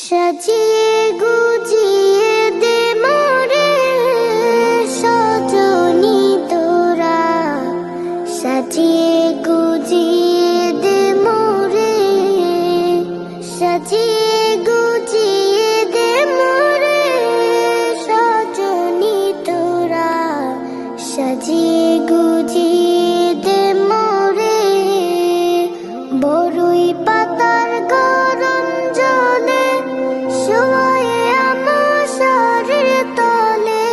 সাজিয়ে গুজিয়ে দে মোরে সজনী তোরা, সাজিয়ে গুজিয়ে দে মোরে, সাজিয়ে গুজিয়ে দে মোরে সজনী তোরা, সাজিয়ে গুজিয়ে দে মোরে। বড়ই পাতার গরম জলে শোয়ে আমার শরীর তলে,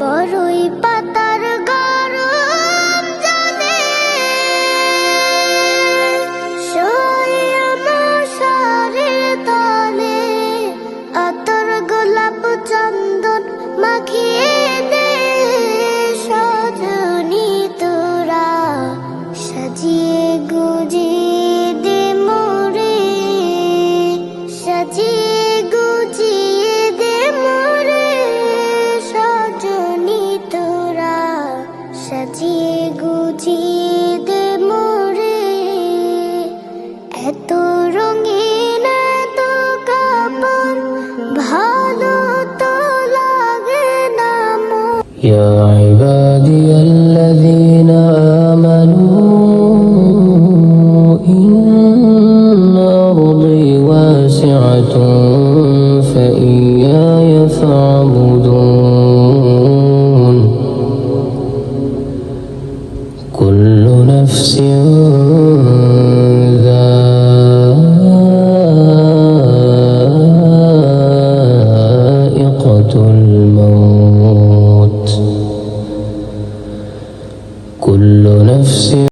বড়ই পাতার গরম জলে শোয়ে আমার শরীর তলে। আতর গোলাপ চন্দন মাখিয়ে দে সজনী তোরা, সাজিয়ে গুজিয়ে দে মোরে, সাজিয়ে গুজিয়ে দে মোরে সজনী তোরা, সাজিয়ে গুজিয়ে দে মোরে। এত রঙিন এত কাপড় ভালো তো লাগে না মোর। يا عبادي الذين آمنوا إن أرضي واسعة فإياي فاعبدون كل نفس